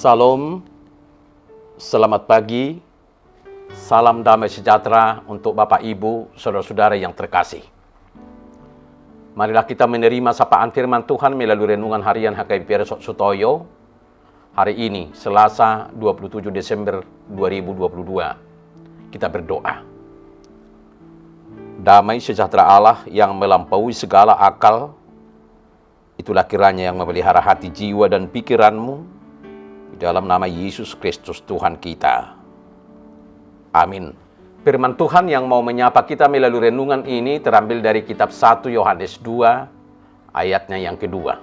Salam, selamat pagi, salam damai sejahtera untuk Bapak Ibu, saudara-saudara yang terkasih. Marilah kita menerima sapaan firman Tuhan melalui renungan harian HKBP Sutoyo hari ini, Selasa 27 Desember 2022. Kita berdoa. Damai sejahtera Allah yang melampaui segala akal, itulah kiranya yang memelihara hati, jiwa, dan pikiranmu, dalam nama Yesus Kristus Tuhan kita. Amin. Firman Tuhan yang mau menyapa kita melalui renungan ini terambil dari kitab 1 Yohanes 2 ayatnya yang kedua.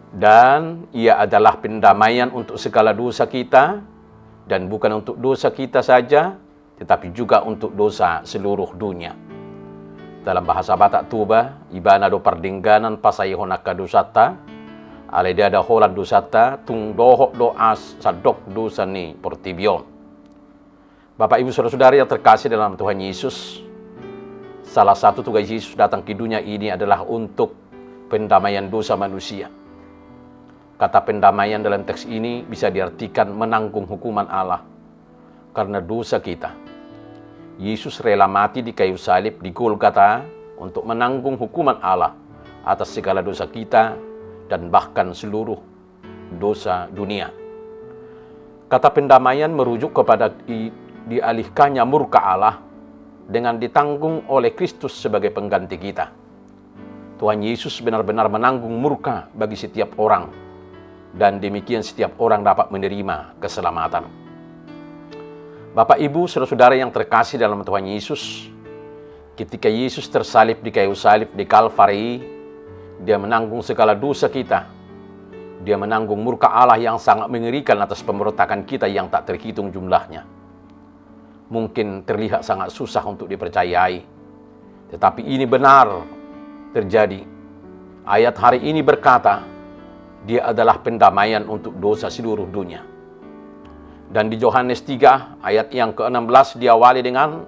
Dan ia adalah pendamaian untuk segala dosa kita, dan bukan untuk dosa kita saja, tetapi juga untuk dosa seluruh dunia. Dalam bahasa Batak Tuba, ibana do pardingganan pasai honaka dosata, aleda ada holat dosata, tung dohok doas sadok dosa ni portibion. Bapak Ibu saudara-saudara yang terkasih dalam Tuhan Yesus, salah satu tugas Yesus datang ke dunia ini adalah untuk pendamaian dosa manusia. Kata pendamaian dalam teks ini bisa diartikan menanggung hukuman Allah karena dosa kita. Yesus rela mati di kayu salib di Golgota untuk menanggung hukuman Allah atas segala dosa kita dan bahkan seluruh dosa dunia. Kata pendamaian merujuk kepada dialihkannya murka Allah dengan ditanggung oleh Kristus sebagai pengganti kita. Tuhan Yesus benar-benar menanggung murka bagi setiap orang, dan demikian setiap orang dapat menerima keselamatan. Bapak Ibu saudara-saudara yang terkasih dalam Tuhan Yesus, ketika Yesus tersalib di kayu salib di Kalvari, Dia menanggung segala dosa kita. Dia menanggung murka Allah yang sangat mengerikan atas pemberontakan kita yang tak terhitung jumlahnya. Mungkin terlihat sangat susah untuk dipercayai, tetapi ini benar terjadi. Ayat hari ini berkata, Dia adalah pendamaian untuk dosa seluruh dunia. Dan di Yohanes 3 ayat yang ke-16 diawali dengan,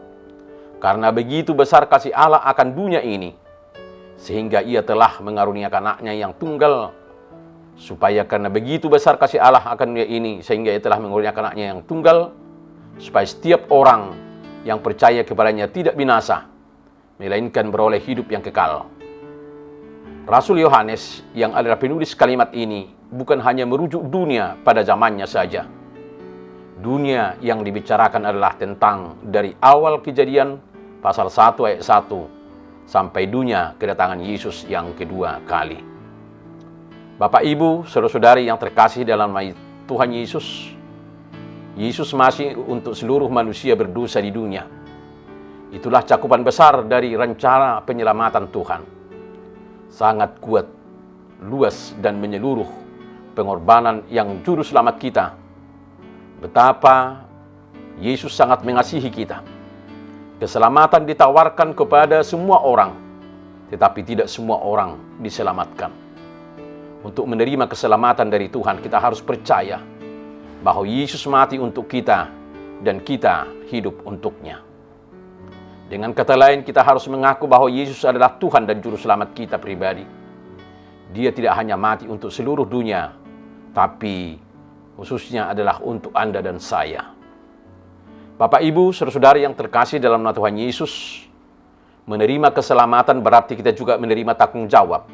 karena begitu besar kasih Allah akan dunia ini, sehingga ia telah mengaruniakan anaknya yang tunggal, supaya karena begitu besar kasih Allah akan dunia ini, sehingga ia telah mengaruniakan anaknya yang tunggal, supaya setiap orang yang percaya kepadanya tidak binasa, melainkan beroleh hidup yang kekal. Rasul Yohanes yang adalah penulis kalimat ini bukan hanya merujuk dunia pada zamannya saja. Dunia yang dibicarakan adalah tentang dari awal Kejadian pasal 1 ayat 1 sampai dunia kedatangan Yesus yang kedua kali. Bapak Ibu, saudara-saudari yang terkasih dalam Tuhan Yesus, Yesus masih untuk seluruh manusia berdosa di dunia. Itulah cakupan besar dari rencana penyelamatan Tuhan. Sangat kuat, luas, dan menyeluruh pengorbanan yang juru selamat kita. Betapa Yesus sangat mengasihi kita. Keselamatan ditawarkan kepada semua orang, tetapi tidak semua orang diselamatkan. Untuk menerima keselamatan dari Tuhan, kita harus percaya bahwa Yesus mati untuk kita dan kita hidup untuknya. Dengan kata lain, kita harus mengaku bahwa Yesus adalah Tuhan dan Juru Selamat kita pribadi. Dia tidak hanya mati untuk seluruh dunia, tapi khususnya adalah untuk Anda dan saya. Bapak Ibu, saudara-saudara yang terkasih dalam nama Tuhan Yesus, menerima keselamatan berarti kita juga menerima tanggung jawab.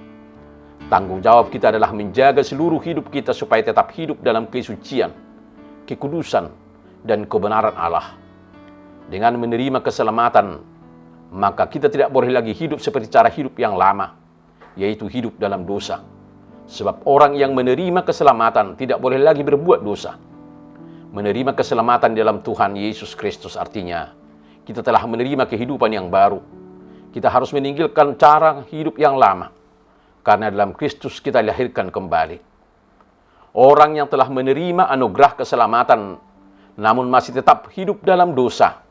Tanggung jawab kita adalah menjaga seluruh hidup kita supaya tetap hidup dalam kesucian, kekudusan, dan kebenaran Allah. Dengan menerima keselamatan, maka kita tidak boleh lagi hidup seperti cara hidup yang lama, yaitu hidup dalam dosa. Sebab orang yang menerima keselamatan tidak boleh lagi berbuat dosa. Menerima keselamatan dalam Tuhan Yesus Kristus artinya kita telah menerima kehidupan yang baru. Kita harus meninggalkan cara hidup yang lama, karena dalam Kristus kita dilahirkan kembali. Orang yang telah menerima anugerah keselamatan namun masih tetap hidup dalam dosa,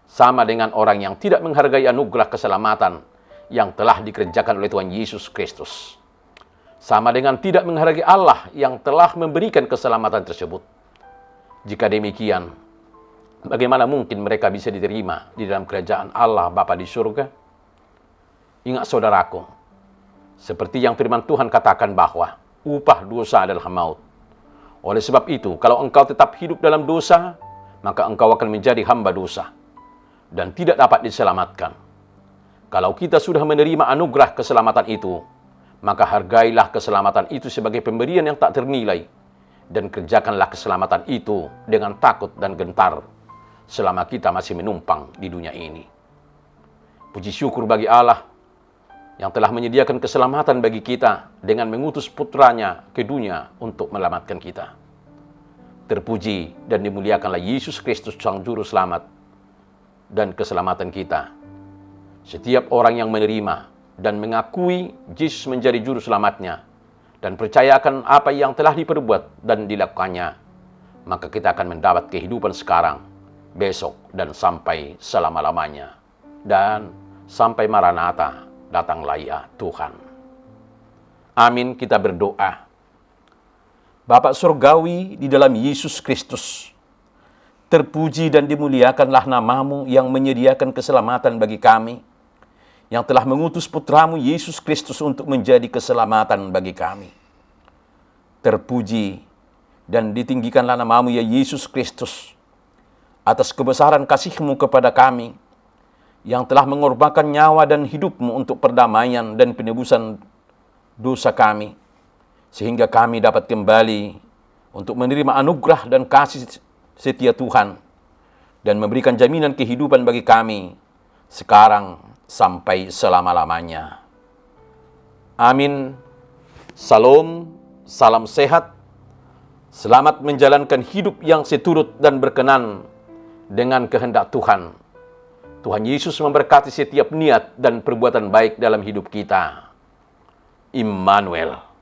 sama dengan orang yang tidak menghargai anugerah keselamatan yang telah dikerjakan oleh Tuhan Yesus Kristus. Sama dengan tidak menghargai Allah yang telah memberikan keselamatan tersebut. Jika demikian, bagaimana mungkin mereka bisa diterima di dalam kerajaan Allah Bapa di surga? Ingat saudaraku, seperti yang firman Tuhan katakan bahwa upah dosa adalah maut. Oleh sebab itu, kalau engkau tetap hidup dalam dosa, maka engkau akan menjadi hamba dosa dan tidak dapat diselamatkan. Kalau kita sudah menerima anugerah keselamatan itu, maka hargailah keselamatan itu sebagai pemberian yang tak ternilai, dan kerjakanlah keselamatan itu dengan takut dan gentar selama kita masih menumpang di dunia ini. Puji syukur bagi Allah yang telah menyediakan keselamatan bagi kita dengan mengutus putranya ke dunia untuk menyelamatkan kita. Terpuji dan dimuliakanlah Yesus Kristus Sang Juru Selamat dan keselamatan kita. Setiap orang yang menerima dan mengakui Yesus menjadi Juru Selamatnya dan percayakan apa yang telah diperbuat dan dilakukannya, maka kita akan mendapat kehidupan sekarang, besok, dan sampai selama-lamanya. Dan sampai Maranatha, datanglah ya Tuhan. Amin, kita berdoa. Bapa Surgawi di dalam Yesus Kristus, terpuji dan dimuliakanlah namamu yang menyediakan keselamatan bagi kami, yang telah mengutus putramu Yesus Kristus untuk menjadi keselamatan bagi kami. Terpuji dan ditinggikanlah namamu ya Yesus Kristus, atas kebesaran kasih-Mu kepada kami, yang telah mengorbankan nyawa dan hidup-Mu untuk perdamaian dan penebusan dosa kami, sehingga kami dapat kembali untuk menerima anugerah dan kasih setia Tuhan, dan memberikan jaminan kehidupan bagi kami, sekarang sampai selama-lamanya. Amin. Salam, salam sehat, selamat menjalankan hidup yang seturut dan berkenan dengan kehendak Tuhan. Tuhan Yesus memberkati setiap niat dan perbuatan baik dalam hidup kita. Immanuel.